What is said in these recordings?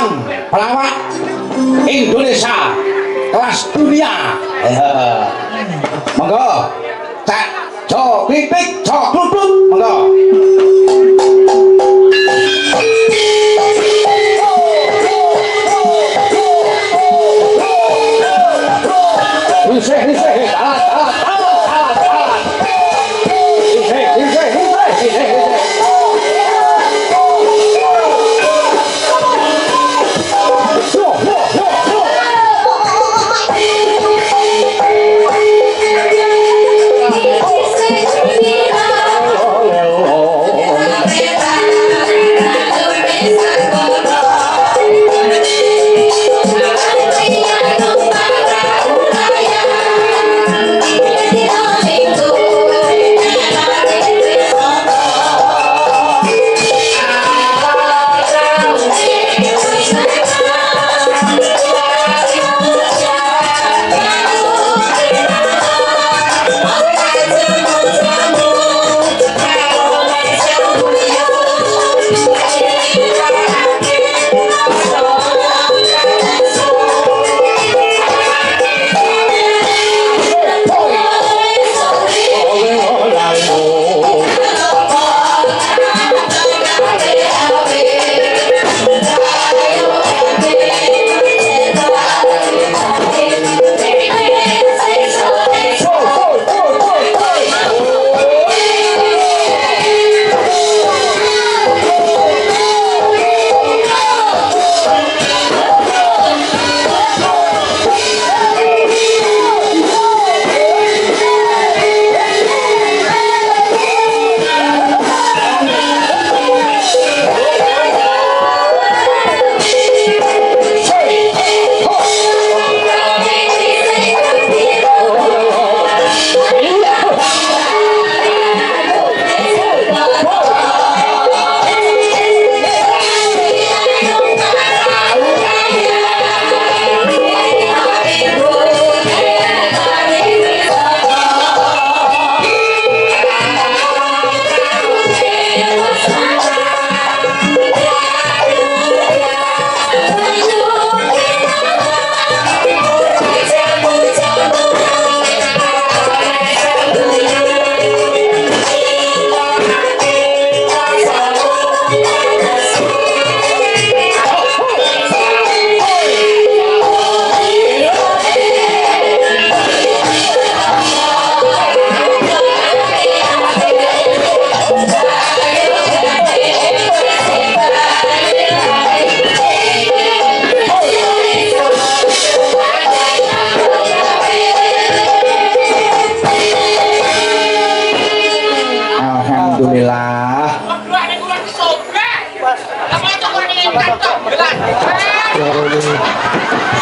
seorang pelawak Indonesia kelas dunia. Monggo cak jo kritik jo kluduk monggo.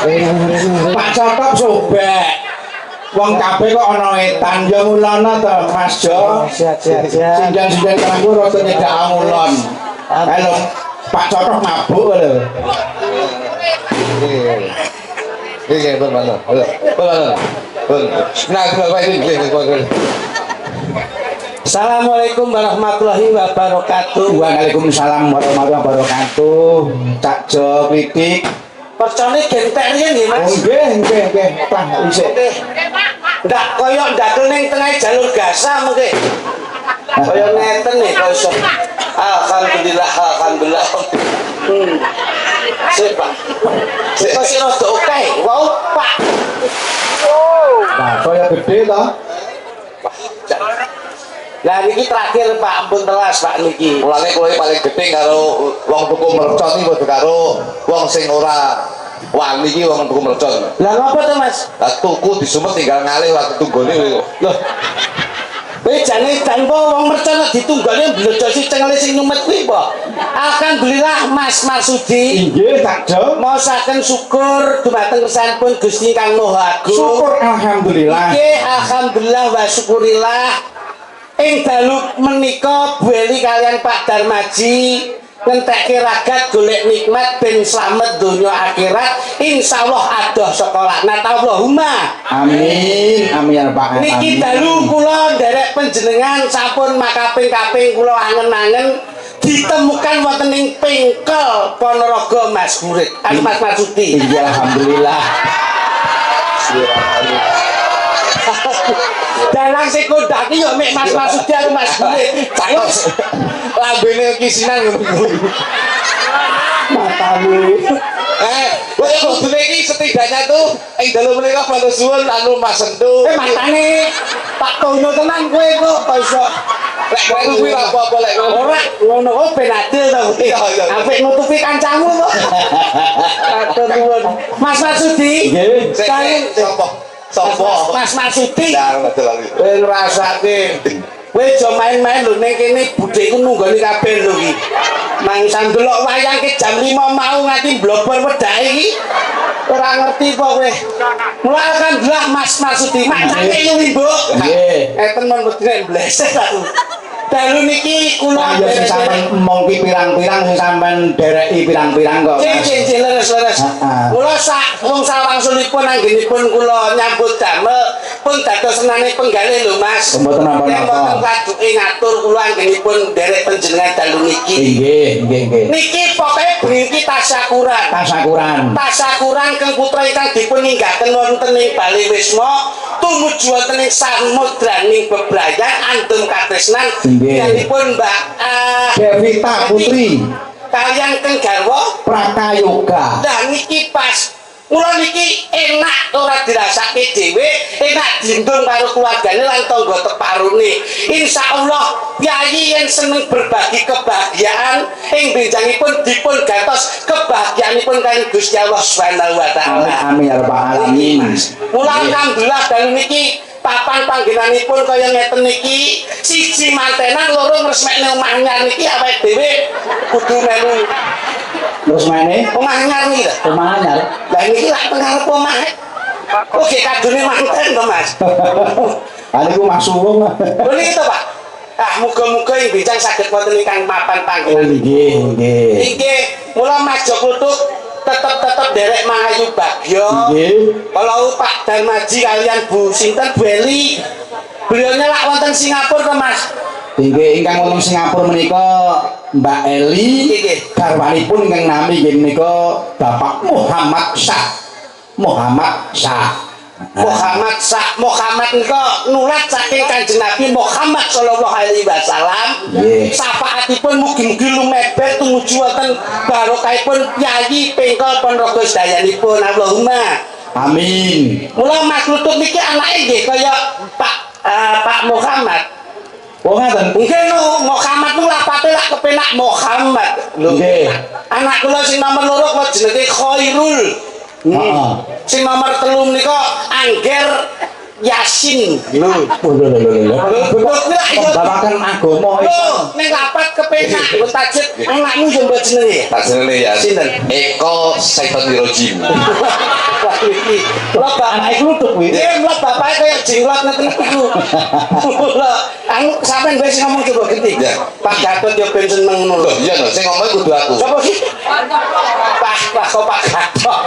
Risih Pak Cotop sobek. Wong kabeh kok ana etan ya mulana to Mas Jo. Sinjan-sinjan kanggo rada nyedak angulon. Halo Pak Cotop mabuk lho. Iki bener. Halo. Assalamualaikum warahmatullahi wabarakatuh. Waalaikumsalam warahmatullahi wabarakatuh. Cak Jo kritik. Percone gentek riyen nggih Mas. Nggih. Tah isih. Ndak koyo ndakel ning tengah jalur gasa mengke. Koyo ngeten nih kok. Alhamdulillah. Sip Pak. Sik sing rada akeh. Wow, Pak. Nah, koyo gede to. Lah niki terakhir Pak, ampun telas Pak niki. Mulane kowe paling gedhe karo wong tuku mercon iki padha karo wong sing ora wani iki wong tuku mercon. Lah ngapa to Mas? Lah tuku disumet tinggal ngalih waktu tunggone lho. Loh. Kowe jane tanpa wong mercon ditunggone bledosi cengele sing nyumet kuwi apa? Alhamdulillah Mas Marsudi. Nggih, Kak Jo. Maosaken syukur dumateng kersanipun Gusti Kang Maha Agung. Syukur alhamdulillah. Nggih, alhamdulillah wa syukurillah. Ing dalu menika Bueli kalian Pak Darmaji ngentekke ragat golek nikmat ben slamet donya akhirat insyaallah adoh sekolah Allahumma amin ya Pak. Niki dalu kula nderek panjenengan sampun makaping-kaping kula angen-angen ditemukan wonten ing Pengkel Ponorogo Mas Burit. Mas Marsudi. Iya alhamdulillah. Dalang sing kondhaki yo mek Mas Marsudi karo Mas Burit. Cakep. Lambene kisinan ngono. Matamu. Kowe kudune iki setidaknya tuh ing dalu menika matur suwun anu Mas Sentu. Matane tak tono tenan kowe kok iso. Lek kowe kuwi ora apa-apa lek kowe. Ora ngono kok ben adil to. Apik nutupi kancamu kok. Matur nuwun. Mas Marsudi. Nggih. Sopo? Mas Marsudi. Dar betul. Kowe ngrasake. Kowe aja main-main lho ning kene budhekku nunggoni kabeh lho iki. Mangsa ndelok wayang ke jam 5 mau nganti blobor wedake iki. Ora ngerti kok kowe. Mula alhamdulillah Mas Marsudi. Macake yo Mbok. Nggih. Eten men wedine bleset aku. Dalu niki kula Ayo sing sampean mongki pirang-pirang sing sampean dereki pirang-pirang kok. Cing leres. Kula sak wong sawangsulipun anggenipun kula nyambut damel pun dados senane penggalih lho Mas. Mboten napa-napa. Mboten kaduke ngatur kula anggenipun derek panjenengan dalu niki. Nggih. Niki pokoke bengi tasyakuran. Tasyakuran kang putra ingkang dipun ninggaken wonten ing Bali Wisma tumuju wonten ing samudraning bebrayan andum katresnan. Yanipun Mbak Devita Putri kalian keng garwa Prakayoga. Nah niki pas mula niki enak ora dirasake dhewe, enak dindung karo keluargane lan tangga teparune. Insyaallah Yayi yang seneng berbagi kebahagiaan ing benjangipun dipun gantos kebahagiaanipun kaliyan Gusti Allah Subhanahu wa taala. Amin ya rabbal alamin. Mula alhamdulillah dalu niki papan panggenanipun kaya ngeten niki siji mantenan loro ngresmekne omah anyar niki awake dhewe kudu melu Terus mana? omah anyar niki lho. Omah anyar. Lah niki lak pengarep omah. Oke kadune manten to Mas. Aniku masuk. Lho niki to Pak. Muga-muga ing bincang saged wonten ingkang mapan panggenan. Nggih. Nggih, mula Mas Joklutuk tetep derek Mahayu Bagyo. Nggih. Kalau Pak Darmaji kalian Bu sinten Bu Eli. Beliaunya lak wonten Singapura to Mas. Nggih, ingkang wonten Singapura menika Mbak Eli. Nggih. Garwanipun ingkang nami nggih menika Bapak Muhammad Syah. Muhammad nika nulat saking Kanjeng Nabi Muhammad sallallahu alaihi wasallam. Syafaatipun mugi-mugi lumeber tumuju wonten barokahipun Yayi Pengkel Ponorogo sedayanipun. Allahumma amin. Mula Mas Lutut niki anake nggih kaya Pak Muhammad. Oh ngaten. Nggih no Muhammad nu lapate lak kepenak Muhammad. Lho Nggih. Anak kula sing nomor 2 kok jenenge Khairul. Heeh. Sing nomor 3 menika Angger Yasin. Lho. Babakan agama Lho, ning lapat kepenak nggo tajud anakmu yo mbok jenenge. Tak jenenge ya. Sinten? Eko Saitonirojim. Wah iki. Lho Anake kluthuk kuwi. Iya, lho bapake kaya jenglot ngeten niku. Lho, anu sampean wis ngomong coba genti. Pak Gatot yo ben seneng ngono lho. Loh, iya lho, sing ngomong kudu aku. Sapa sih? Pak kok Pak Gatot.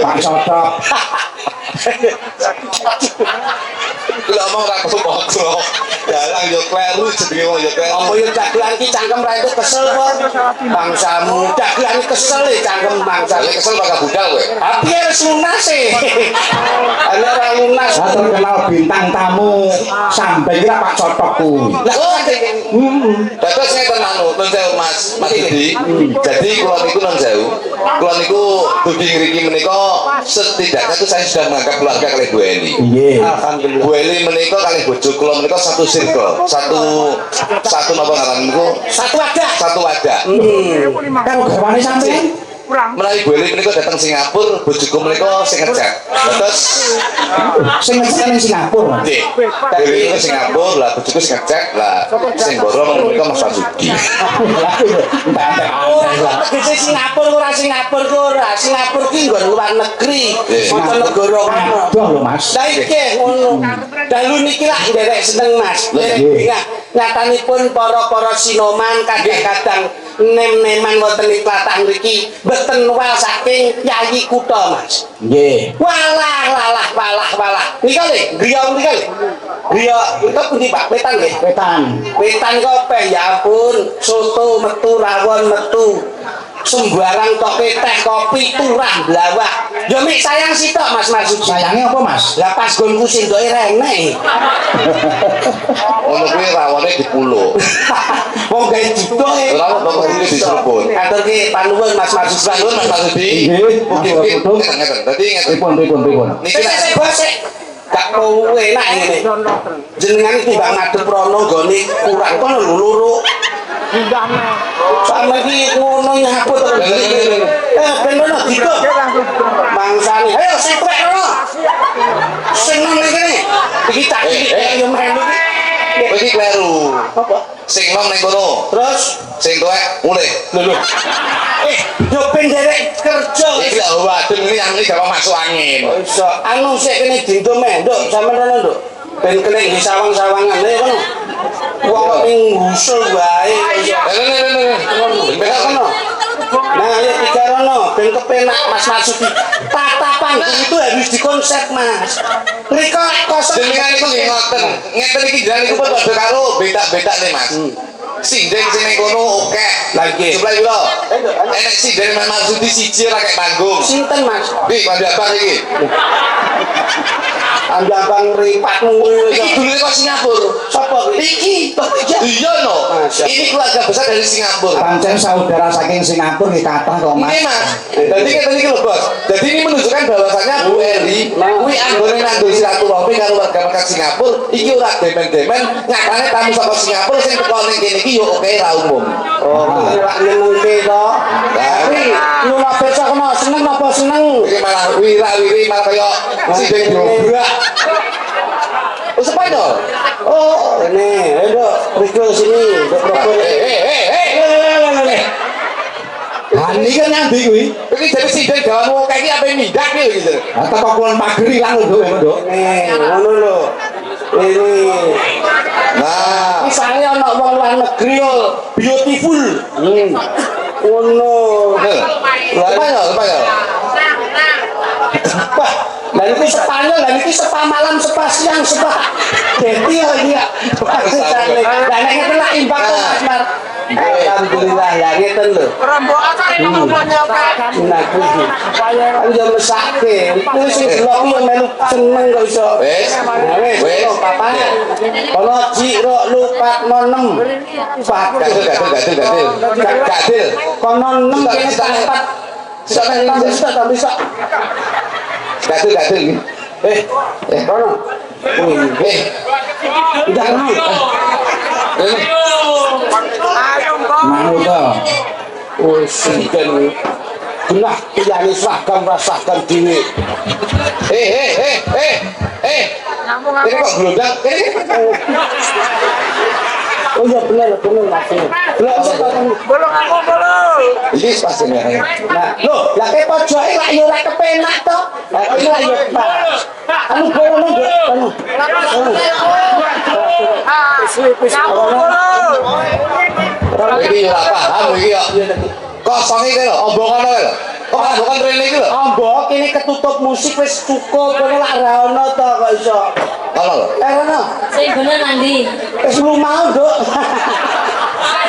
Pak Cocok. Lha omong ra kok. Dalang yo kleru jenenge wong yo kleru. Apa yo dagelan ki cangkem ra itu kesel kok. Bangsamu dagelan kesel e cangkem bangsa. Lek kesel bakal budal kowe. Tapi wis lunas e. Ana ora lunas. Saya terkenal bintang tamu sampai kira Pak Cocok kuwi. Lah kok Dados ngeten anu, nun sewu Mas Didi. Jadi kula niku nun sewu. Kula niku dugi ngriki menika setidaknya itu saya sudah menganggap keluarga kali Bu Eli. Nggih. alhamdulillah. Bu Eli menika kali bojo kula menika satu circle, satu napa ngaran niku? Satu wadah. Satu wadah. Kan garwane sampean. Menawi Bu Eli menika datang Singapura, bojoku menika sing ngejak. Terus Sing ngecek ning Singapura. nggih. Bu Eli menika Singapura, lah bojoku sing ngejak, lah sing borong menika Mas Basuki. Tegese Singapura ora Singapura ku ora. Singapura ki nggon luar negeri. Wonten negara kono. Aduh lho Mas. Lah iki ngono. Dalu niki lak nderek seneng Mas. Nderek nyatane pun para-para sinoman kadang-kadang nem-neman wonten ing tlatah mriki mboten wal saking yayi kutha Mas. Nggih. Walah. Nika lho, griya nika lho. Griya itu pundi Pak? Wetan nggih. Wetan. Wetan kok peh ya ampun, soto metu, rawon metu. Sembarang kok teh kopi turah blawah. Yo mik sayang sitok Mas Marsuki. Sayangnya apa, Mas? Lah pas gonku sindoke renek. Ngono kuwi rawone dipuluk. Wong gawe jidoke. Ora kok kuwi diseruput. Aturke panuwun Mas Marsuki. Nuwun Mas Marsudi. Nggih. Mugi-mugi ngeten. Dadi ngeten. Pripun. Niki Sik bos sik. Gak mau enak ngene. Jenengan timbang ngadep rono nggone kurang kono lho loro. Sama iki ngono nyaput terus. Ben ono dikok. Mangsane. Ayo sik tuwek rono. Seneng iki. Iki tak iki yo melu iki. Iki kleru. Apa? Sing nom ning kono. Terus Sing tuwek mulih. lho. Yo ben derek kerja. Iki lho wadon ini yang iki gak masuk angin. Iso anu sik kene dindum Nduk, sampean rono Nduk. Ben kene di sawang-sawangan lho kono. Wong ning usul wae. Bener Kono. Nah, ayo tiga rono, ben kepenak Mas Marsuki. Tatapan itu harus dikonsep Mas. Riko kosong. jenengan iku nggih ngoten. Ngeten iki jenengan iku padha karo bedak-bedak nih Mas. Sindeng sing ning kono akeh. Lagi. Sebelah iki lho. Enek sindeng Mas Marsudi siji ora kek panggung. Sinten Mas? Iki kandha apa iki? Ambang ripatmu Iki dulure kok Singapura. sapa iki? Iya no. Ini keluarga besar dari Singapura. Pancen saudara saking Singapura nggih kathah kok, Mas. Ini Mas. Jadi ngeten iki lho, Bos. Jadi ini menunjukkan bahwasannya Bu Eri kuwi anggone nanggo silaturahmi karo warga masyarakat Singapura, iki ora demen-demen nyatane tamu saka Singapura sing teko ning kene iki yo oke ra umum. Oh, lak nyenengke to. Tapi nyula besok kono seneng apa seneng? Iki malah wira-wiri malah kaya sindeng dobrak. Oh, Spanyol. Oh, ini, ayo Riko sini, Riko. Hani kan nyambi kuwi. Iki jadi sindeng gawan wong kaki apa mindak iki gitu. Lah teko kulon pagri lah lho, Nduk. Ini, ngono lho. Ini. Nah, Misalnya ana wong luar negeri yo beautiful. Ngono. Spanyol. Wah, lah iki Spanyol, lah iki sepa malam, sepa siang, sepa deti yo iki ya. Lah nek ngeten lak imbang kok Mas Mar. Alhamdulillah ya ngeten lho. Nah, kuwi. Kan yo mesake. Kuwi sing blok yo melu seneng kok iso. Wes. Wes, papa. Kalau jiro lupa monem. Gadil. Kono 6 kene tempat. Bisa. Gadil iki. Kono. Udah kono. Mau to. Oh, sinten. Genah piyane seragam rasakan dhewe. Ini kok gelondang? Oh iya bener Mas. Belum Ini pas ini. Nah, lho, lah ke pojoke lak yo ora kepenak to. Lah iki lak yo pas. Anu bono Anu. Iki ora paham iki kok. Kosong iki lho, ombongan lho. Kok ombongan rene iki lho. Ambok ini ketutup musik wis cukup kono lak ra ono to kok iso. Ono lho. Ono. Sing bener Nandi. Wis lu mau, Nduk.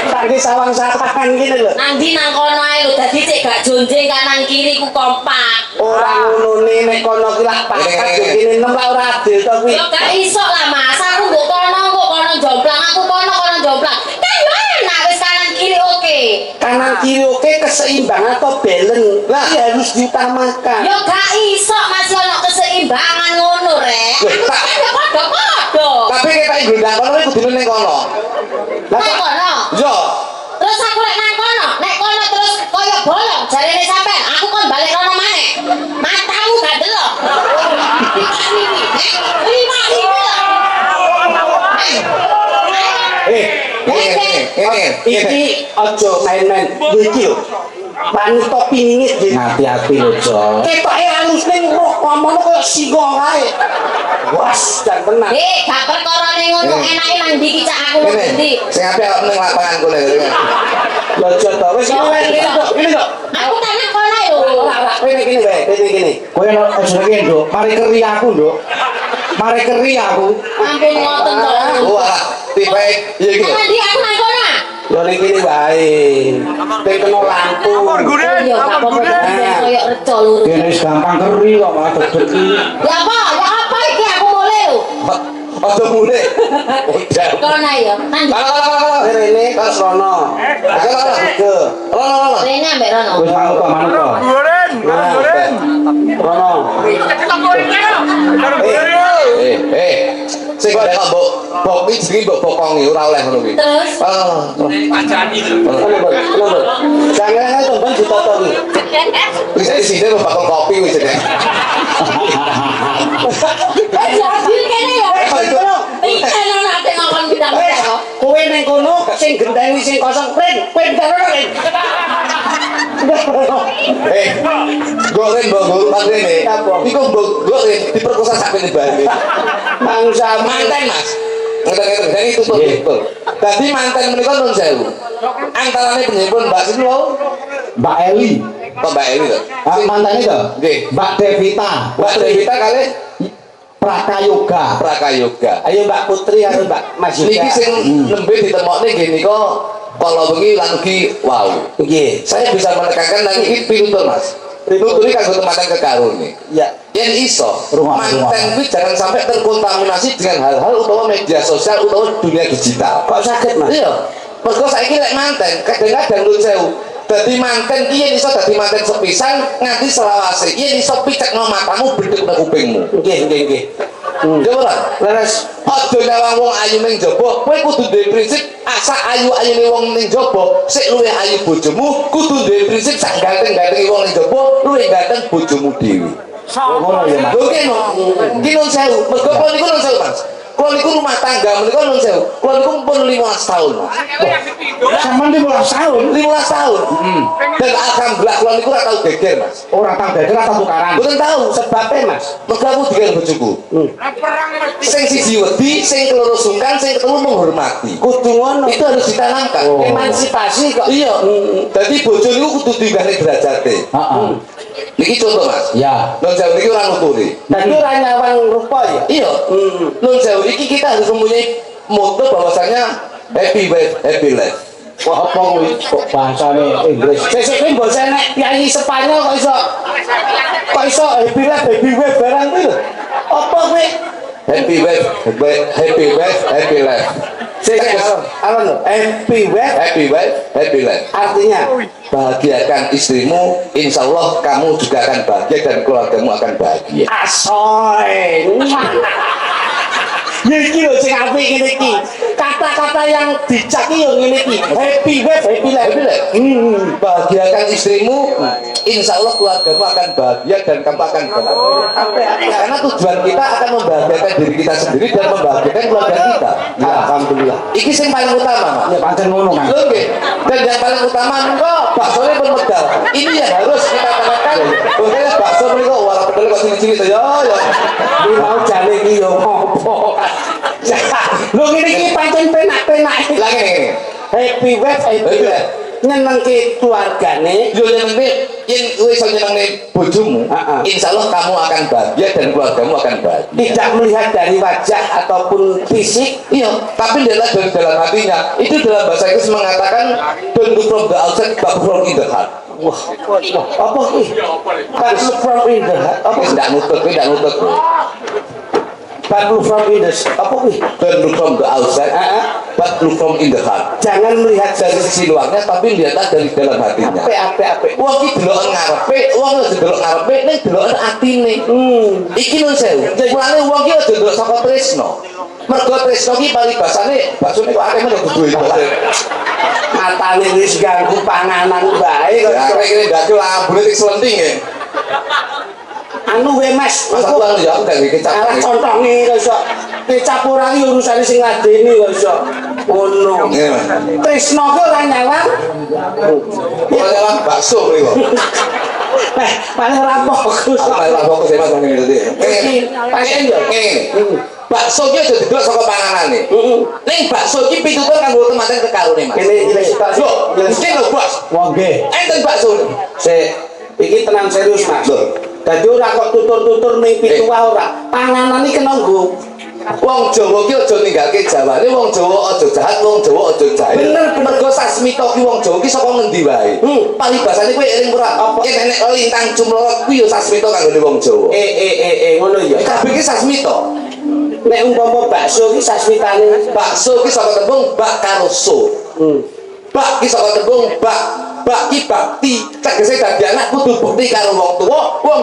Tangki sawang-sawangan gini lho. Nandi nang kono ae lho dadi cek gak jonjeng kanan kiri ku kompak. Ora ngono nek kono ki lak pakat yo kene nem lak ora adil to kuwi. Yo gak iso lah Mas, aku mbok kono jomplang, aku kono jomplang. Kan yo enak wis kanan kiri oke. Kanan kiri oke keseimbangan atau balance. Lah harus diutamakan. Yo gak iso Mas yo ono keseimbangan ngono rek. Yo padha-padha. Tapi kita gelondang kono iki kudune ning kono. Nang kono. Yo. Terus aku nek kono terus koyo bolong jarene sampean, aku kon balik kono maneh. Matamu gak delok. Lima lho. Iki aja main-main. Iki lho. Wanita pingit iki. Hati-hati lho, Jo. Ketoke halus ning ngomong koyo singa kae. Was, dan benar. Gak perkara ning ngono enake nang ndi ki cak aku lho ndi. Sing apik ning lapangan kene. Aja to. Wis ini kok. Aku tak nak kono lho. Ora, kene wae, kene. Kowe nek jenenge nduk, mari keri aku nduk. Mari keri aku. Ampun ngoten to. Wah, tipe ya iki. Nang ndi aku nang kono? Yo ning kene wae. Ben kena lampu. Iya, tak apa-apa koyo reca lur. Kene wis gampang keri kok malah dedeki. Ya apa iki aku mulai lho. Aduh mulai. Udah. Kono ya. Nang Kalau Rene kok sono. Ke. Rono. rene ambek rono. Wis manut kok manut kok. Rono. Sing kok mbok iki jenenge mbok bokongi ora oleh ngono kuwi. Terus Kenapa? Jangan temen ditoto iki. Wis sithik mbok bakal kopi wis deh. jadi kene ya. Iki ana nate ngomong kita. Kowe ning kono sing gendeni sing kosong pen tarono. Goreng mbok guru rene. Iku mbok goreng diperkosa sak kene bae. Mangsa Manten, Mas. Ngeten-ngeten dari itu tuh. Dadi manten menika nun sewu. Antarane penyimpun Mbak Sinlo, Mbak Eli. Mbak Eli to. Ah, mantane to? Nggih. Mbak Devita. Mbak Devita kali Prakayoga. Prakayoga. Ayo Mbak Putri karo Mbak Mas Niki Yuda. sing nembe ditemokne nggih nika kala wengi lan ugi wow. Nggih. Saya bisa menekankan dan iki pinutur Mas. Pinutur iki kanggo teman kekarone. Ya. Yen iso, Rumah. manten kuwi jangan sampai terkontaminasi dengan hal-hal utawa media sosial utawa dunia digital. Kok sakit, Mas? Iya. Mergo saiki lek manten kadang-kadang nuwun sewu. Dadi manten ki yen iso dadi manten sepisan nganti selawase. Yen iso picekno matamu bedhek nang kupingmu. Nggih. Ya ora? Leres. Aja nyawang wong ayu ning jaba, kowe kudu duwe prinsip asa ayu-ayune wong ning jaba, sik luwih ayu bojomu, kudu duwe prinsip sak ganteng-gantengi wong ning jaba, luwih ganteng bojomu dhewe. Ngono ya, Mas. Lho kene, ki nun sewu, mergo kula niku nun sewu, Mas. Kula niku rumah tangga menika nun sewu. Kula niku pun 15 tahun, Mas. Sampeyan 15 tahun. 15 tahun. Dan alhamdulillah kula niku ora tau geger, Mas. Ora tau geger atau tukaran. Mboten tahu Sebabnya, Mas. mergo aku dikel bojoku. Sing siji wedi, sing keloro sungkan, sing ketelu menghormati. Kudu ngono. Itu harus ditanamkan. Oh. Emansipasi kok. Iya. Jadi bojo niku kudu diunggahne derajate. Heeh. Niki contoh, Mas. Ya. Non sewu niki ora nuturi. Dan itu ora nyawang rupa ya. Iya. Non sewu iki kita harus mempunyai moto bahwasanya happy wife, happy life. Wah, apa kuwi kok bahasane Inggris? Sesuk kuwi mbok nek piyayi Spanyol kok iso happy life barang kuwi lho. Apa kuwi? Happy wife, happy wife, happy life. Alon lho, happy wife Happy wife, happy life. artinya Bahagiakan istrimu, insya Allah kamu juga akan bahagia dan keluargamu akan bahagia. asoy. Ya iki lho sing apik ngene iki. Kata-kata yang bijak iki yo ngene iki. Happy wife, happy life. Happy life. Bahagiakan istrimu, insya Allah keluargamu akan bahagia dan kamu akan bahagia. Karena tujuan kita akan membahagiakan diri kita sendiri dan membahagiakan keluarga kita. Ya, alhamdulillah. Iki sing paling utama, Mas. Ya pancen ngono, Mas. Lho nggih. Dan yang paling utama kok baksone pun medal. Ini yang harus kita tanamkan. Pokoknya bakso menika wala pedal kok cilik-cilik to ya. Iki mau jane iki yo ngopo. Lho ngene iki pancen penak-penak. Lah ngene. Happy wife, happy life. Nyenengke keluargane. Yo nyenengne yen kowe iso nyenengne bojomu, insyaallah kamu akan bahagia dan keluargamu akan bahagia. Tidak melihat dari wajah ataupun fisik. Iya, tapi lihatlah dari dalam hatinya. Itu dalam bahasa Inggris mengatakan don't look from the outside but from in the heart. Wah, apa kuwi? But look from in the heart. Apa Kowe ndak nutut. but look from in the apa kuwi? Don't look from the outside but look from in the heart. Jangan melihat Dari sisi luarnya tapi lihatlah dari dalam hatinya. apik. Wong iki deloken ngarepe, wong aja delok ngarepe, ning deloken atine. Iki lho sewu. Mulane wong iki aja delok saka tresno. Mergo tresno iki paribasane baksone kok akeh men duwe. Matane wis ganggu panganan bae kok. Ya kira-kira ndake lambune tik selenting ya. Anu we Mas, Masa aku anu ya aku gak kecap. arah contonge kok iso. Kecap ora ki urusane sing ngadeni kok iso. Ngono. Ngene Mas. Tresno ki ora nyawang. Ora nyawang bakso mriko. Paling ora fokus. Aku malah fokus ya Mas ngene tadi. Iki pancen yo. Ngene. bakso ki aja didelok saka panganane. Ning bakso ki pitutur kanggo temanten kekarone, Mas. Kene jelas tak sih. Lho, mesti lho, Bos. Wah nggih. Enten bakso. Sik, iki tenang serius, Mas. Dadi ora kok tutur-tutur ning pituwah ora. Panganan iki kena nggo. Wong Jawa ki aja ninggalke Jawane, wong Jawa aja jahat, wong Jawa aja jahil. Bener, bener. Mergo sasmita ki wong Jawa ki saka ngendi wae. Paribasane kuwi eling ora? Yen enek lintang cumlorot kuwi ya sasmita kanggone wong Jawa. Ngono ya. Kabeh ki sasmita. Nek umpama bakso ki sasmitane Bakso ki saka tembung bak karo so. Bak ki saka tembung bak ki bakti. Tegese dadi anak kudu bukti karo wong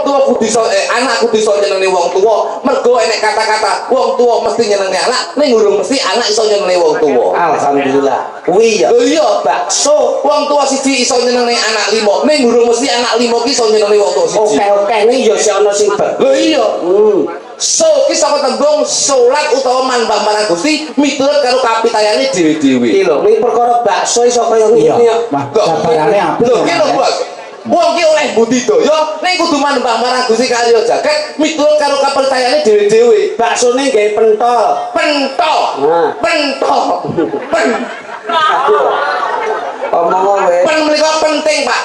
tuwa kudu iso anak kudu iso nyenengi wong tuwa. Mergo enek kata-kata wong tuwa mesti nyenengi anak, ning urung mesti anak iso nyenengi wong tuwa. alhamdulillah. Kuwi ya. Lho iya, bakso wong tuwa siji iso nyenengi anak limo, ning urung mesti anak limo ki iso nyenengi wong tuwa siji. Oke, ning ya sik ana sing Lho iya. So ki saka tembung salat utawa manembah marang Gusti miturut karo kapitayane dhewe-dhewe. iki lho, ning perkara bakso iso kaya Iya. ngene ya. Mas, sabarane apik. Lho ki lho, Bos. Wong ki oleh budidaya ning kudu manembah marang Gusti karya jagat miturut karo kapitayane dhewe-dhewe. Baksone gawe pentol. Pentol. Nah. Pentol. Omong kowe. Pen menika penting, Pak.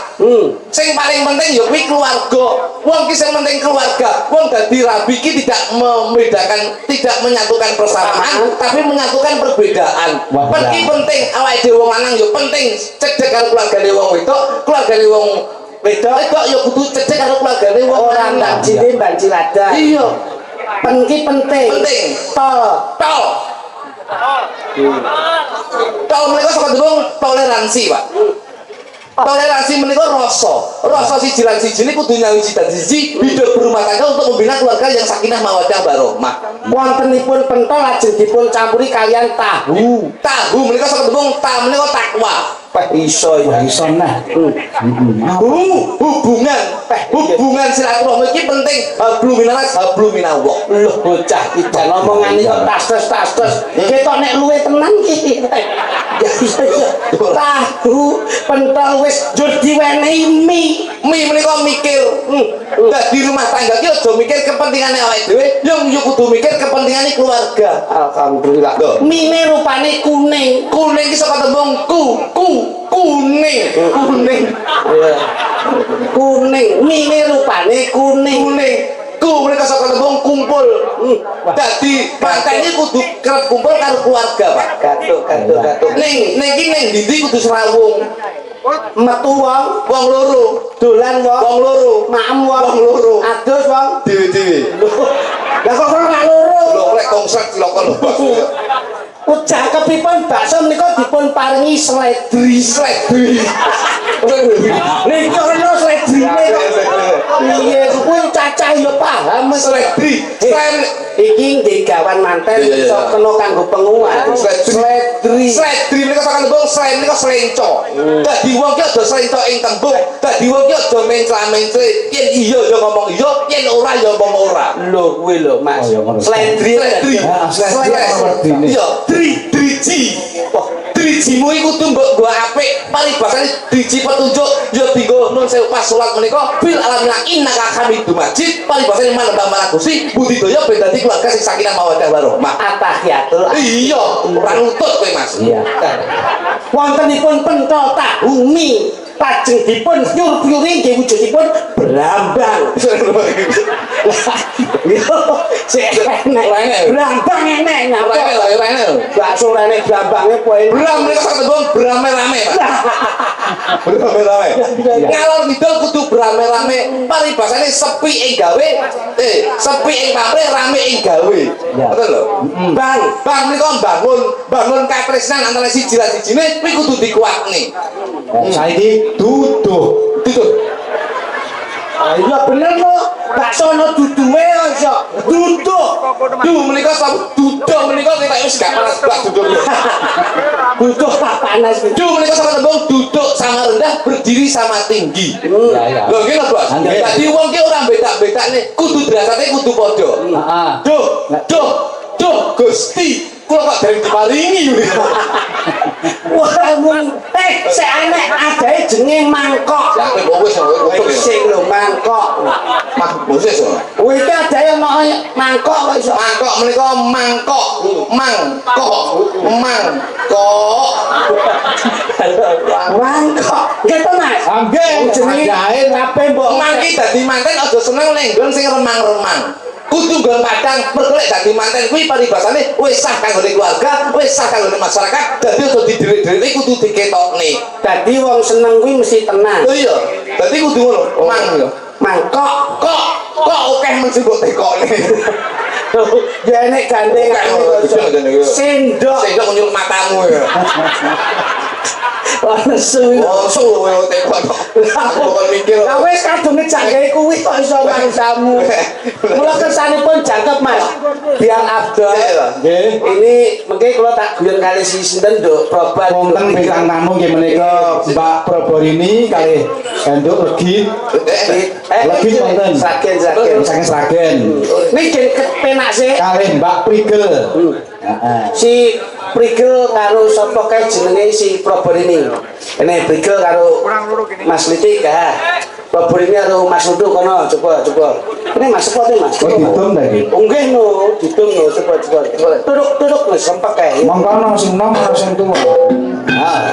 Sing paling penting ya kuwi keluarga. Wong ki sing penting keluarga. Wong dadi rabi ki tidak membedakan, tidak menyatukan persamaan, tapi menyatukan perbedaan. Wah, Pen ki penting awake dhewe wong lanang ya penting cedhek karo keluargane wong wedok, keluargane wong wedok ya kudu cedhek karo keluargane wong Ora lanang. ndak jine Mbak Cilada. Iya, Pen ki penting. penting. Tol. Tol. Tol menika saka tembung toleransi, Pak. Toleransi menika rasa siji lan siji ini kudu nyawiji dan siji hidup berumah tangga untuk membina keluarga yang sakinah mawaddah warahmah. Wontenipun pentol lajeng dipun campuri kalian tahu. Tahu menika saka tembung ta menika takwa. Iso ya. Iso nah. Hubungan silaturahmi iki penting. Hablum minanas hablum minallah. Loh bocah iki jan omongane kok tastes. Ketok nek luwe tenan ki. Ya iya. Tahu pentol wis jur diwenehi mie. Mi menika mikir. Dadi rumah tangga ki aja mikir kepentingane awake dhewe, yo kudu mikir kepentingane keluarga. Alhamdulillah. Loh. Mine rupane kuning. Kuning ki saka tembung kuning. Kuning. Mine rupane kuning. Mereka saka tembung kumpul. Dadi pantene kudu kerep kumpul karo keluarga, Pak. Gatuk. Ning ki ning ndi kudu serawung. Metu wong Wong loro, dolan wong loro, maem wong loro. adus wong. Dewe-dewe. Lah kok ora loro? Lho oleh konslet cilaka lho, Bos. Cakepipun bakso menika dipun paringi sledri. Nek ono sledrine kok. Piye kuwi cacah ya paham Sledri. iki nggih gawan manten Iya. iso kena kanggo penguat. Sledri. Sledri menika saka tembung sledri menika slenco. Dadi wong ki aja slenco ing tembung. Dadi wong ki aja mencla-mencle. Yen iya ya ngomong iya, yen ora ya ngomong ora. Lho kuwi lho Mas. Oh, ya ngono. Sledri. Iya, driji. Drijimu iku kudu mbok nggo apik. Paribasane driji petunjuk ya dienggo nun sewu pas salat menika bil alamina innaka hamidum majid. Paribasane manembah marang Gusti budidaya ben dadi keluarga sing sakinah mawaddah warahmah. Atahiyatul. Iya, ora nutut kowe, Mas. Iya. Wontenipun pentol tahu mie lajeng dipun nyur-nyuri nggih wujudipun brambang. Sik enek. Brambang enek nyapa. Rene. Bakso rene brambange poe. Bram menika sak tembung brame-rame, Pak. Brame-rame. Ngalor ngidul kudu brame-rame. Paribasane sepi ing gawe, sepi ing pamrih, rame ing gawe. Betul lho. Bang menika bangun katresnan antara siji lan sijine kuwi kudu dikuatne. Saiki duduh. Iya bener kok. Bakso ana duduhe aja. Duduk. Duh menika duduk menika kita wis gak panas blas duduk. Duduk tak panas. Duh menika sama tembung duduk sama rendah, berdiri sama tinggi. Ya. Lho ngene Bos. Nggih. Dadi wong ki ora beda-bedane, kudu derajate kudu padha. Heeh. Duh Gusti, kula kok dereng diparingi. Wah mung sik enek adae jenenge mangkok. Ya kowe wis kowe Sing lho mangkok. Mas boses. Kowe iki adae ono mangkok kok iso. Mangkok menika mangkok. Mangkok. Mangkok. Gitu Mas. Nggih, Jenenge adae kabeh mbok Mangki dadi manten aja seneng lenggon sing remang-remang. Kudu nggon padang mergo lek dadi manten kuwi paribasane wis sah kanggo keluarga, wis sah kanggo masyarakat, dadi aja didelik-delik kudu diketokne. dadi wong seneng kuwi mesti tenang. Oh iya, dadi kudu ngono. Mang ya. Mangkok. Kok akeh mesti mbok tekokne. Ya nek gandengan sendok. Sendok nyuruh matamu ya. Ono suwi. Oh, suwe tekok. Aku kok mikir. Lah wis kadung ngejak gawe kuwi kok iso mangsamu. Mula kersanipun jangkep Mas. Biang Abdul. Nggih. Ini mengke kula tak guyon kali si sinten Nduk Probat. Wonten bintang tamu nggih menika Mbak Proborini kalih Henduk Legi. Legi wonten. Saken. Saking Sragen. Niki kepenak sih. Kalih Mbak Prigel. Heeh. Si Prigel karo sapa kae jenenge si Proborini. Ini Prigel karo Mas Litik ha. Proborini karo Mas Nudu kono coba. Ini Mas apa Mas? Oh, ditum lagi. Nggih no, ditum no coba. Duduk wis sempak kae. Monggo ana sing nom ana sing tuwa. Ah.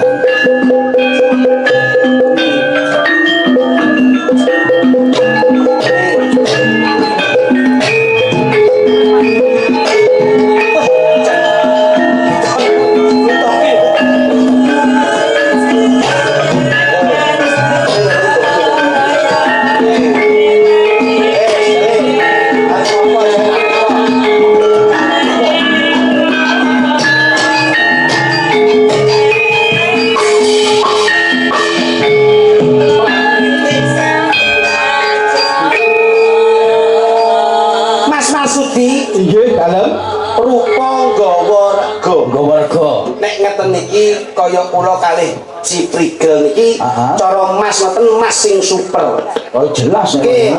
Mas Masudi Inggih, dalem. rupa nggawa rega. Nggawa rega. Nek ngeten niki kaya kula kalih si Prigel niki Aha. cara Mas ngoten Mas sing super. Oh, jelas Nggih. ya.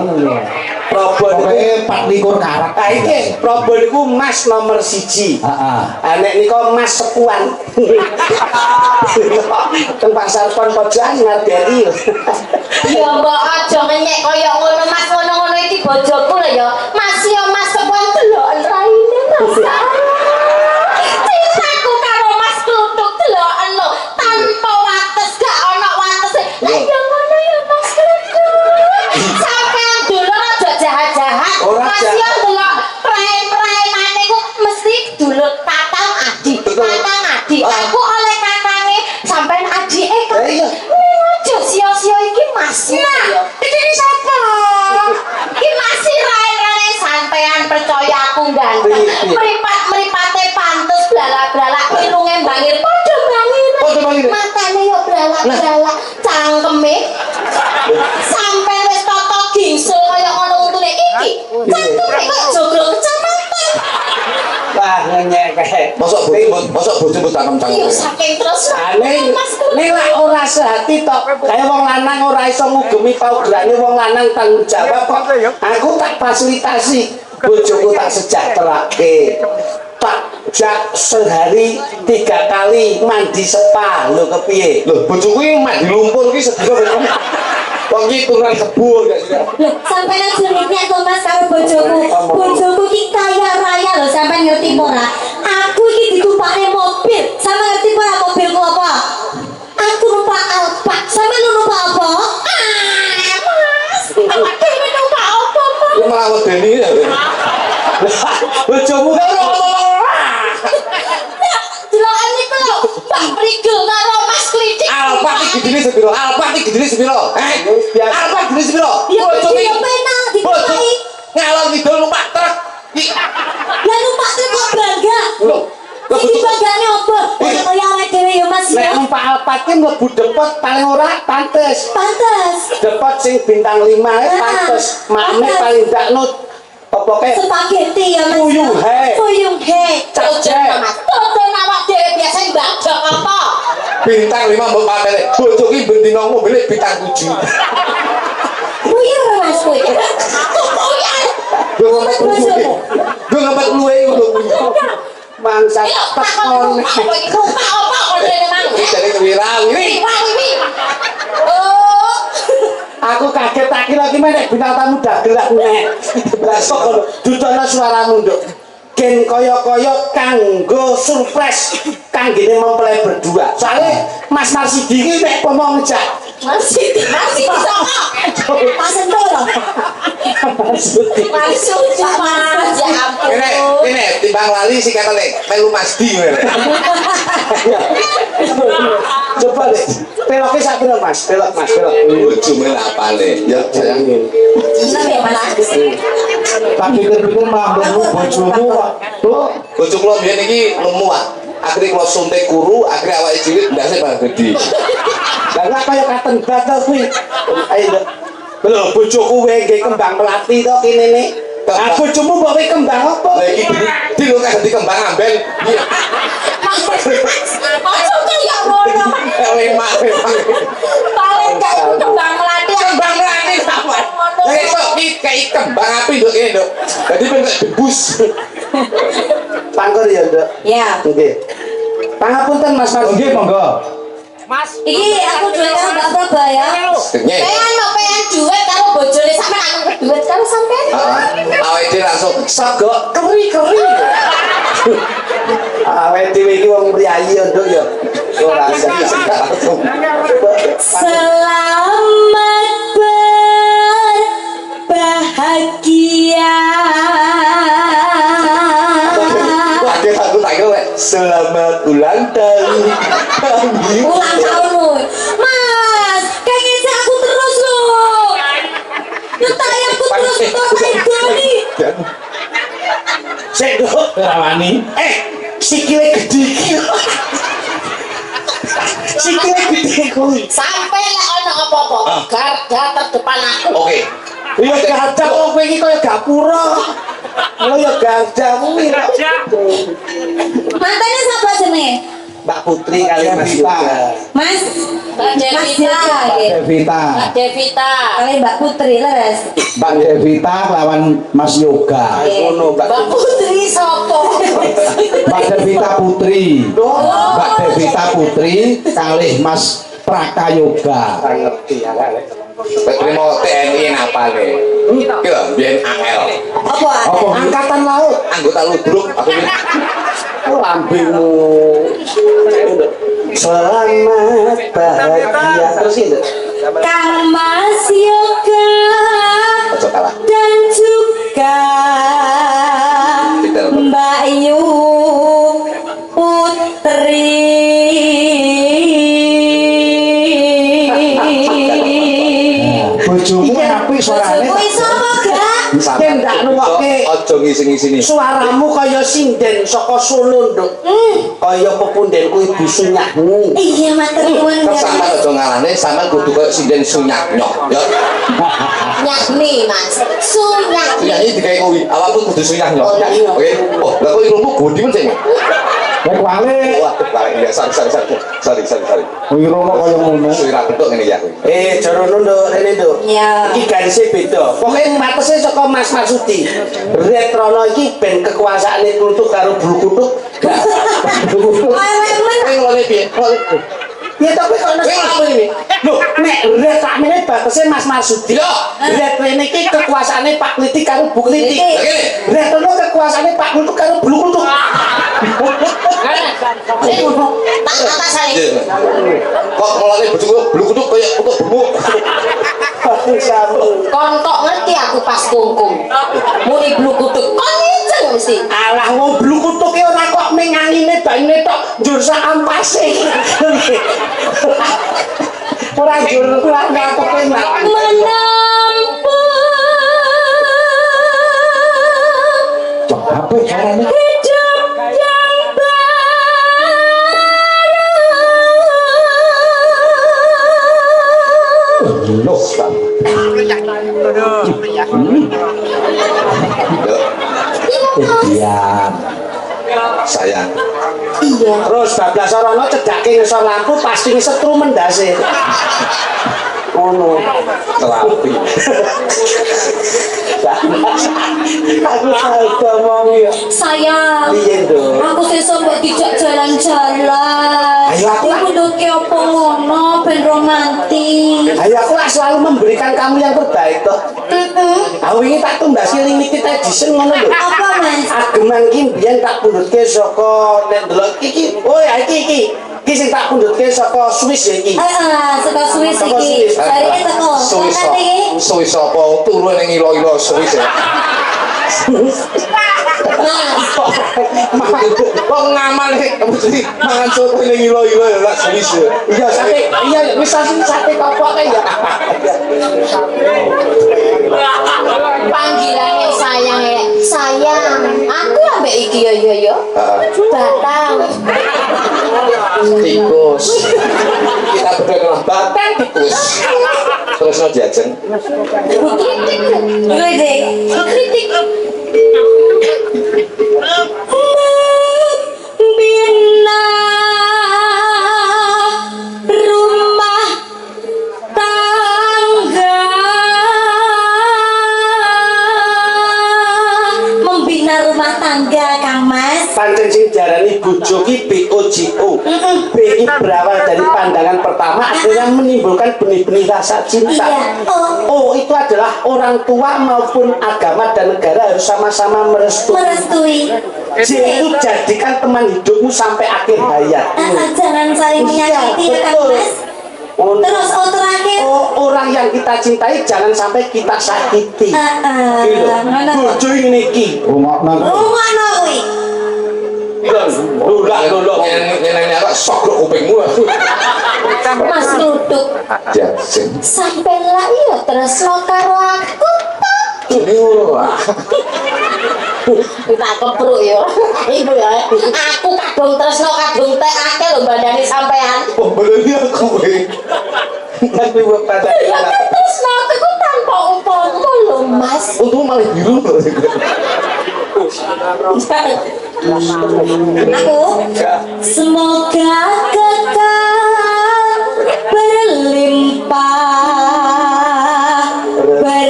Probo niku Pokoke 24 karat. ah iki Probo niku Mas nomor 1. Heeh. Ah nek nika Mas sepuan. Teng pasar pon pojokan ngadeli. Ya mbok aja ngenyek kaya ngono Mas, ngono-ngono iki bojoku lho ya. Mas yo Mas sepuan deloken raine Mas. Cintaku karo Mas kluthuk deloken lho, tanpa wates gak ono watese. Lah yo ngono ya Mas kluthuk. Sampeyan dulur aja jahat-jahat. Ora Mas jahat. yo delok prei-preimane ku mesti dulur kakang adik. Kakang adik. Aku oleh kakange sampeyan adike kan. Iya. Ojo sia-sia iki Mas. Nah, iki sapa? Iki masih rae-rae sampean percaya aku ganteng. Mripat-mripate pantes blalak-blalak irunge bangir padha bangir. Padha bangir. Matane yo blalak-blalak, cangkeme sampai wis toto gingsul kaya ngono untune iki. Cangkeme kok joglo kecamatan. Wah ngenyek kae. Mosok bojomu tak Iya kencang. saking terus. Ane nek lak ora sehati tok. Kaya wong lanang ora iso ngugemi paugerane wong lanang tanggung jawab kok. Aku tak fasilitasi bojoku tak sejahterake. Tak jak sehari 3 kali mandi spa lho kepiye? Lho, bojoku iki mandi lumpur iki sedina kok. Kok iki turunan kebo gak sih? Loh, sampai nang jenenge to Mas karo bojoku. Bojoku iki kaya raya lho, sampai ngerti apa ora? Aku iki ditumpakne mobil. Sampe ngerti apa ora mobilku apa? Aku numpak Alphard. Sampe lu numpak apa? Mas. Awak dhewe numpak apa, Mas? Lu malah wedeni ya. Bojomu Deloken niku lho, Mbak Prigel karo Mas Klitik. Alphard iki gedene sepiro? Alphard iki gedene sepiro? Alphard gedene sepiro? Ya mesti ya penak ditumpai. Ngalor ngidul numpak truk. Lah numpak truk kok bangga. Lho, Iki banggane apa? Kaya awake dhewe ya Mas nek ya. numpak Alphard ki mlebu depot paling ora pantes. Pantes. Depot sing bintang 5 pantes. Makne paling ndak nut apa kae Spaghetti ya Mas. Fuyung he. Fuyung he. Cocok. Mas. Tonton awak dhewe biasa mbagak apa? bintang 5 mbok patene. Bojoku iki bendina mobil bintang 7. Buyur Mas kowe. Buyur. Gue ngempet luwe untuk bangsa Ayo, tekon. apa iki numpak apa kon rene mang? jadi wirawi. Oh. Aku kaget tak kira ki menek bintang tamu dagelan nek. Lah kok ngono dudono suaramu nduk. Gen kaya-kaya kanggo surprise kanggene mempelai berdua. Soale Mas Marsidi ki nek pomong ngejak Masih bisa. Pasen tuh loh. Masuk Mas. Ya ampun. Ini timbang lali sih kata nih melu Masdi. Coba deh. Peloknya sak pira Mas? Pelok Mas, pelok. Bojomu apa nih? Ya sayang. Iya ya Mas. Tak pikir-pikir malah bojomu tuh Bojo kula biyen iki lemu ah. Akhire kula suntik kuru, akhire awake cilik ndase barang gedhi. Lah kaya katen batal kuwi. Ayo. Lho bojoku wae nggih kembang melati to kene ne. Ah bojomu mbok wae kembang apa? Lah iki di lu ganti kembang amben. Maksudnya ya ngono. Memang. Paling kayak kembang melati. Kembang melati apa? Lah iso iki kayak kembang api nduk kene nduk. Dadi ben debus. Pangkur ya, Nduk. Ya. Nggih. Pangapunten Mas Mas. nggih monggo. Iki aku duwe karo Mbak Prabaya. Setengah. Pengen duit karo bojone sampean aku duit karo sampean. Awake dhewe langsung Sagok keri-keri. Awake dhewe iki wong priayi ya, Nduk ya. Ora langsung. Selamat berbahagia. Waduh aku tak kira selamat ulang tahun. Ulang tahunmu. Mas, kayaknya sih aku terus loh. Nyetayapku terus main Doni. Sik, Nduk. Rawani. Sikile gede iki. Sikile gede kuwi. Sampai lek ono apa-apa, garda terdepan aku. Oke. Ya garda kok kowe iki kaya gapura. Lho ya garda kuwi. Mantannya siapa jenenge? Mbak Putri kali Mas Yoga. Mas Mbak Devita. Devita. Mbak Devita. Kali Mbak Putri leres. Mbak Devita lawan Mas Yoga. Ngono Mbak Mbak Putri sopo? Mbak Devita Putri. Mbak Devita Putri kalih Mas Praka Yoga. ngerti ya kan. Terima TNI apa nih? Iki lho biyen AL. Apa? Apa? Angkatan laut. Anggota ludruk aku ini. Lambemu. Selamat bahagia terus itu. Kang Mas Yoga Ojo kalah. dan juga Mbak Yu Putri. Bojomu apik suarane. Bojomu iso apa gak? Yen ndak nuwokke Ojo ngisi-ngisini. suaramu kaya sinden saka Solo, Nduk. Kaya pepundhenku Ibu Sunyahmu. Iya matur nuwun Terus sampean ojo ngalane, sampean kudu koyo sinden sunyak nyok. Ya. Nyakni Mas. Sunyak. Ya iki digawe kuwi. Awakmu kudu sunyak nyok. Oh, iya. Oke. Oh, lah kok ilmu gudi men sing. Wek wale. Wah, balik ya sorry. Wirono kaya ngono. Suwira bentuk ngene ya kuwi. Jorono Nduk, rene Nduk. Ya. Iki garise beda. Pokoke matese saka Mas Marsudi. Retrono iki ben kekuasaane kluthuk karo bulu kutuk. Gak. Wewe men. Kowe ngene piye? Ya tapi kok nek apa ini? Loh, nek red sakmene batese Mas Marsudi. Yo. Red rene iki kekuasaane Pak Kliti karo Bu Kliti. Kliti. Ngene. Red ono kekuasaane Pak Kluthuk karo Bulu Kluthuk. Tak kata saya. Kok mulane bojoku blu kutuk kaya kutuk bumuk. Kontok ngerti aku pas kungkung. Muni blu kutuk. Kon ngiceng mesti. Alah wong Bulu Kluthuk ki ora kok ning angine banyune tok njur sak ampase. Ora njur kuwi kepenak. Menampung Apa carane? hidup yang baru. Loh, Pak. Diam. Sayang. Iya. Terus bablas rono cedake ngisor lampu pasti setru mendase. Ngono. Kelapi. Aku salah ngomong ya. Sayang. Piye, Nduk? Aku sesuk mbok dijak jalan-jalan. Ayo, aku lah. Iku nduk Ayo aku lah selalu memberikan kamu yang terbaik toh. Aku ini tak tumbasi limited edition ngono lho. Apa Mas? Ageman ki mbiyen tak pundhutke saka nek delok iki. Oh ya iki. Iki sing tak pundhutke saka Swiss ya iki. Saka Swiss iki. Jarine teko. Swiss Tekan iki. Swiss apa turu ning ilo-ilo Swiss ya. Wong ngamal mesti mangan soto ning ilo-ilo ya lak Swiss. Iya sate, iya bisa sate kapok kae ya. Panggilannya sayang ya. Sayang. Aku ambek iki yo. Batang. Tikus. Kita berdua kelah batang tikus. Terus no diajeng. Kritik. Kritik. Membina rumah tangga, membina rumah tangga Kang Mas. Pancen sing diarani bojo ki BOJO. B iki berawal dari pandangan pertama akhirnya menimbulkan benih-benih rasa cinta. Iya. Oh, itu adalah orang tua maupun agama dan negara harus sama-sama merestui. Merestui. J itu jadikan teman hidupmu sampai akhir hayat. Jangan saling menyakiti ya Kang Mas. Terus terakhir. Orang yang kita cintai jangan sampai kita sakiti. Gitu. Ngono. Bojo ini ki. Rungokno. Rungokno kuwi. Lulak nyeneni apa sok kupingmu. Mas Duduk. Diajeng. Sampai lah iya tresno karo aku. Ini ngono. Kita kepruk ya. Ibu ya. Aku kadung tresno kadung teh akeh lho bandane sampean. Oh, bener aku kowe. Tapi bapak Ya kan tresno aku tanpa umpama lho Mas. Untung malah biru loh. Aku semoga kekal berlimpah berkah.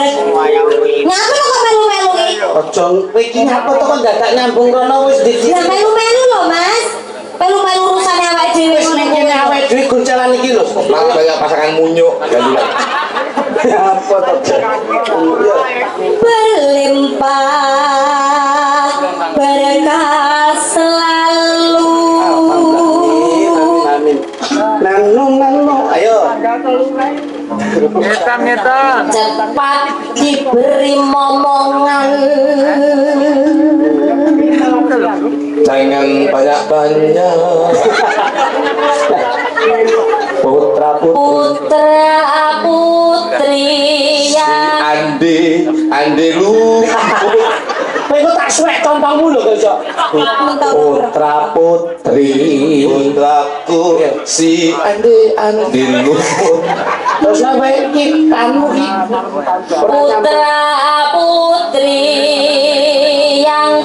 Ngapa kok melu-melu iki? Ojo iki ngapa to kok dadak nyambung rono wis di. Lah melu-melu lho Mas. Melu-melu urusan awake dhewe Wis ngene ning kene awake dhewe goncalan iki lho. Malah banyak pasangan munyuk ganti. Apa to? Berlimpah berkah selalu. Amin. Nanu ayo. Cepat diberi momongan. Jangan banyak-banyak. Putra Putri yang Ande lu. kowe kok tak suwek tompongmu lho kok. Putra putri. Putraku si Ande lu. Terus apa iki kamu iki? putra putri yang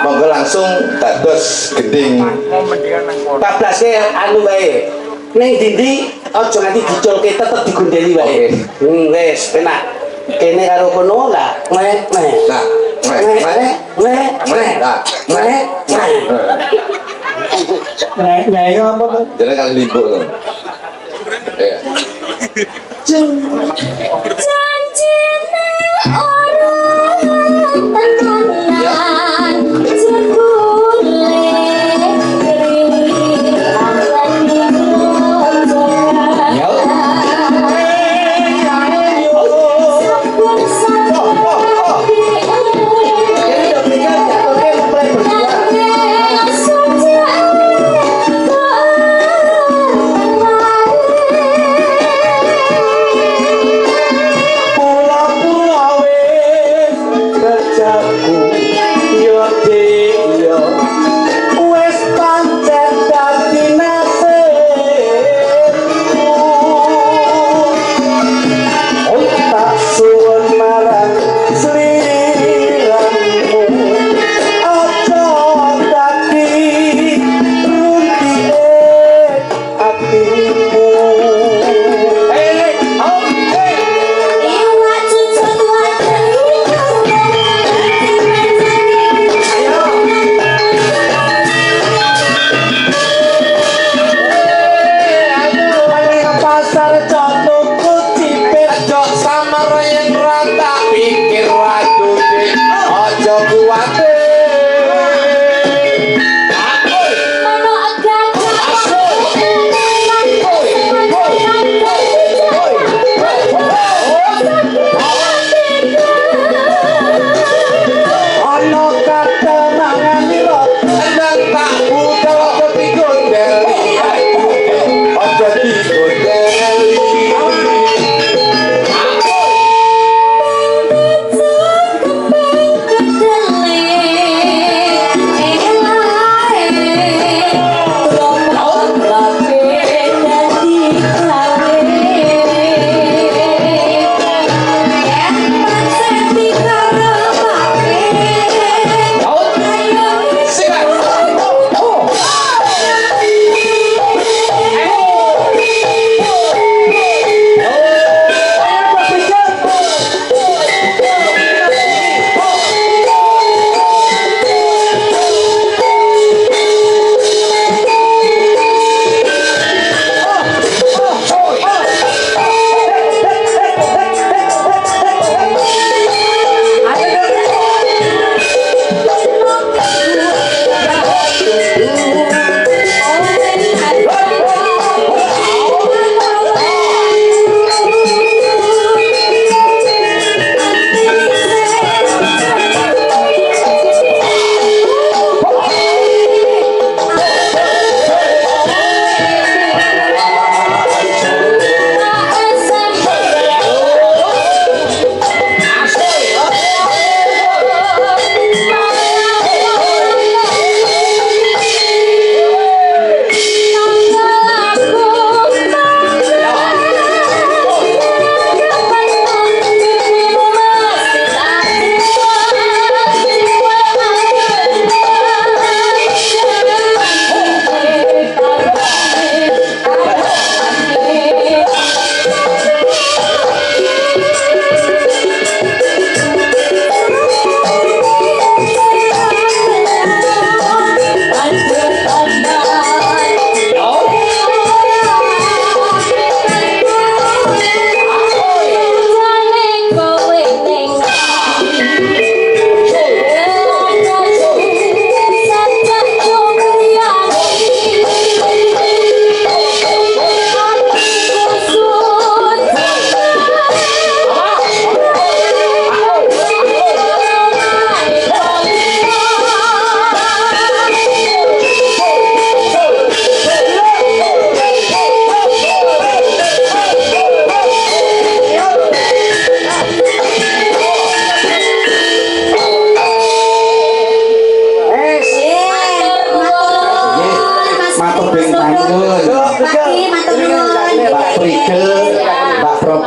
Monggo langsung dados gending. Tablase anu wae. Ning dindi aja nganti diculke tetep digondeli wae. Wis penak. Kene karo kono lah. Meh. Nah, Nek apa to? jadi kali limbuk tuh. Iya. janjine orang tenanan jebule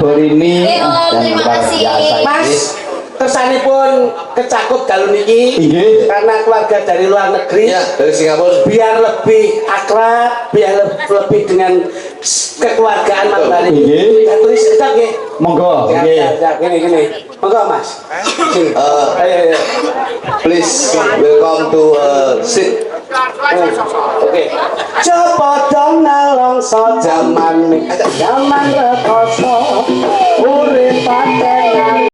Proborini Om, dan terima luar kasih. biasa ini. Mas, kersanipun kecakup dalu niki Inggih. karena keluarga dari luar negeri. Ya, dari Singapura. Biar lebih akrab, biar lebih dengan kekeluargaan Mas ini. Inggih. Ya tulis kita nggih. Monggo Ya, nggih. ya, ya, gini. Monggo Mas. Sini. Ayo. Please welcome to sit. Oke. Coba dong nalongso zaman rekoso urip pate